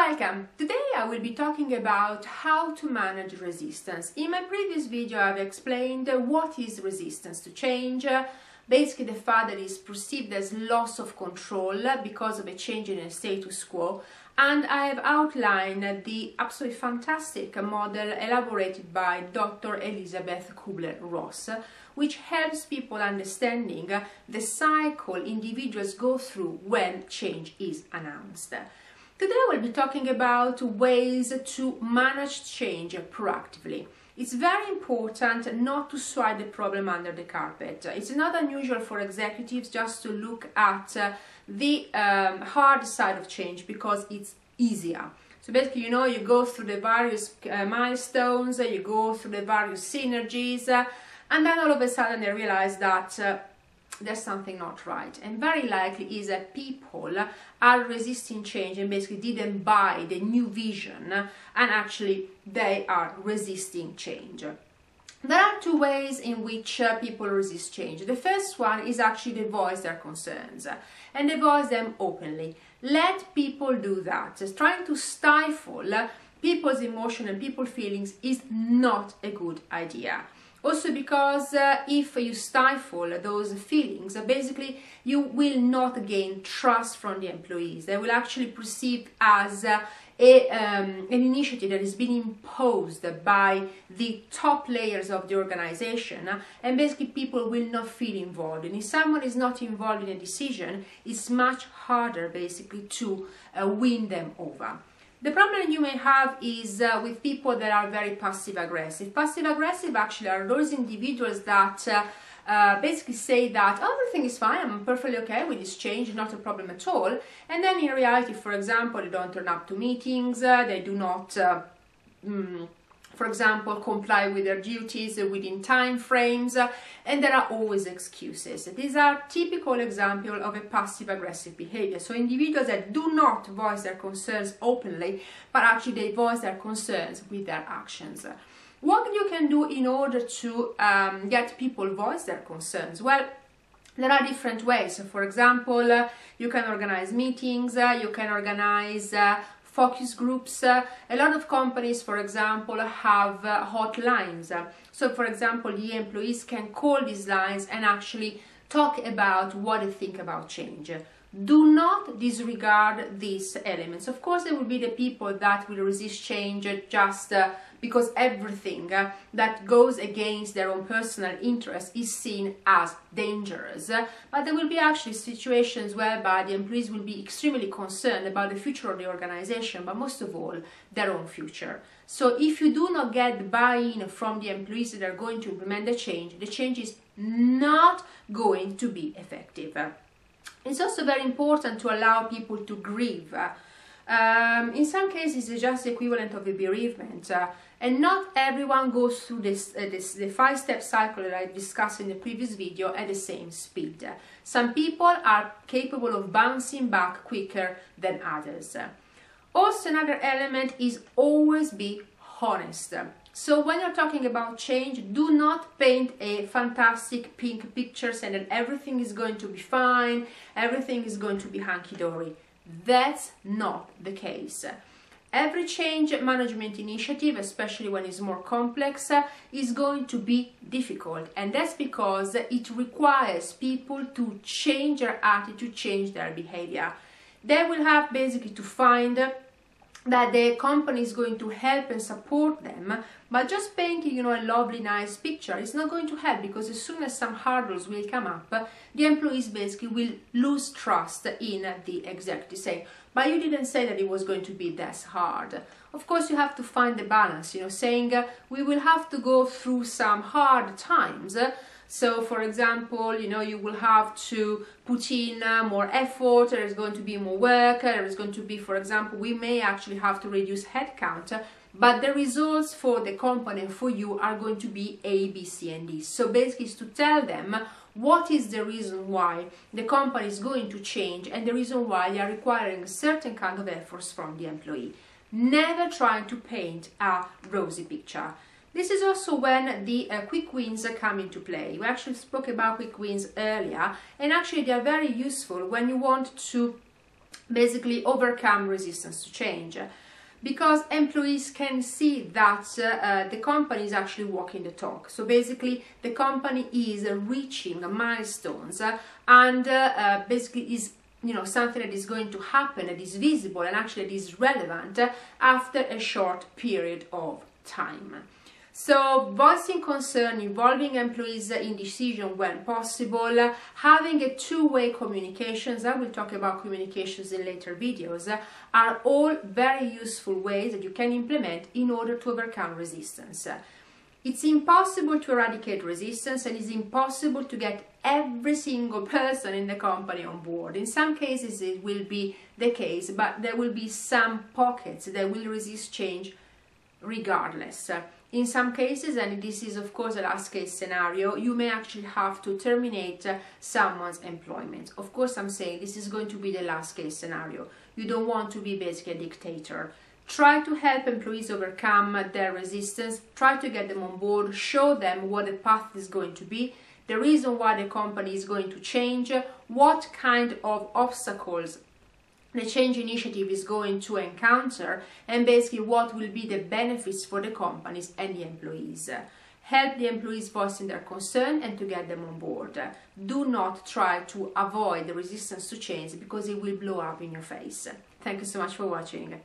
Welcome! Today I will be talking about how to manage resistance. In my previous video I've explained what is resistance to change, basically the fact that it is perceived as loss of control because of a change in a status quo, and I have outlined the absolutely fantastic model elaborated by Dr. Elizabeth Kubler-Ross, which helps people understanding the cycle individuals go through when change is announced. Today I will be talking about ways to manage change proactively. It's very important not to sweep the problem under the carpet. It's not unusual for executives just to look at the hard side of change because it's easier. So basically, you go through the various milestones, you go through the various synergies, and then all of a sudden they realize that there's something not right, and very likely is that people are resisting change and basically didn't buy the new vision, and actually they are resisting change. There are two ways in which people resist change. The first one is actually they voice their concerns, and they voice them openly. Let people do that. Trying to stifle people's emotion and people's feelings is not a good idea. Also because if you stifle those feelings, basically you will not gain trust from the employees. They will actually perceive as an initiative that is being imposed by the top layers of the organization, and basically people will not feel involved. And if someone is not involved in a decision, it's much harder basically to win them over. The problem you may have is with people that are very passive-aggressive. Passive-aggressive actually are those individuals that basically say that everything is fine, I'm perfectly okay with this change, not a problem at all. And then in reality, for example, they don't turn up to meetings, they do not, for example, comply with their duties within time frames, and there are always excuses. These are typical examples of a passive-aggressive behavior. So individuals that do not voice their concerns openly, but actually they voice their concerns with their actions. What you can do in order to get people voice their concerns? Well, there are different ways. So for example, you can organize meetings, you can organize focus groups. A lot of companies, for example, have hotlines. So for example, the employees can call these lines and actually talk about what they think about change. Do not disregard these elements. Of course, there will be the people that will resist change just because everything that goes against their own personal interest is seen as dangerous. But there will be actually situations whereby the employees will be extremely concerned about the future of the organization, but most of all, their own future. So if you do not get the buy-in from the employees that are going to implement the change is not going to be effective. It's also very important to allow people to grieve. In some cases, it's just the equivalent of a bereavement, and not everyone goes through the 5-step cycle that I discussed in the previous video at the same speed. Some people are capable of bouncing back quicker than others. Also, another element is always be honest. So when you're talking about change, do not paint a fantastic pink picture saying that everything is going to be fine, everything is going to be hunky-dory. That's not the case. Every change management initiative, especially when it's more complex, is going to be difficult, and that's because it requires people to change their attitude, change their behavior. They will have basically to find that the company is going to help and support them, but just painting, a lovely, nice picture is not going to help, because as soon as some hurdles will come up, the employees basically will lose trust in the executive, saying, but you didn't say that it was going to be this hard. Of course, you have to find the balance, saying we will have to go through some hard times. So, for example, you will have to put in more effort, there is going to be more work, there is going to be, for example, we may actually have to reduce headcount, but the results for the company and for you are going to be A, B, C, and D. So basically, it's to tell them what is the reason why the company is going to change and the reason why they are requiring a certain kind of efforts from the employee. Never trying to paint a rosy picture. This is also when the quick wins come into play. We actually spoke about quick wins earlier, and actually they are very useful when you want to basically overcome resistance to change, because employees can see that the company is actually walking the talk. So basically the company is reaching milestones and basically is something that is going to happen, that is visible and actually that is relevant after a short period of time. So voicing concern, involving employees in decision when possible, having a two-way communications, I will talk about communications in later videos, are all very useful ways that you can implement in order to overcome resistance. It's impossible to eradicate resistance, and it's impossible to get every single person in the company on board. In some cases it will be the case, but there will be some pockets that will resist change regardless. In some cases, and this is of course a last case scenario, you may actually have to terminate someone's employment. Of course, I'm saying this is going to be the last case scenario. You don't want to be basically a dictator. Try to help employees overcome their resistance, try to get them on board, show them what the path is going to be, the reason why the company is going to change, what kind of obstacles the change initiative is going to encounter, and basically what will be the benefits for the companies and the employees. Help the employees voicing their concern and to get them on board. Do not try to avoid the resistance to change, because it will blow up in your face. Thank you so much for watching.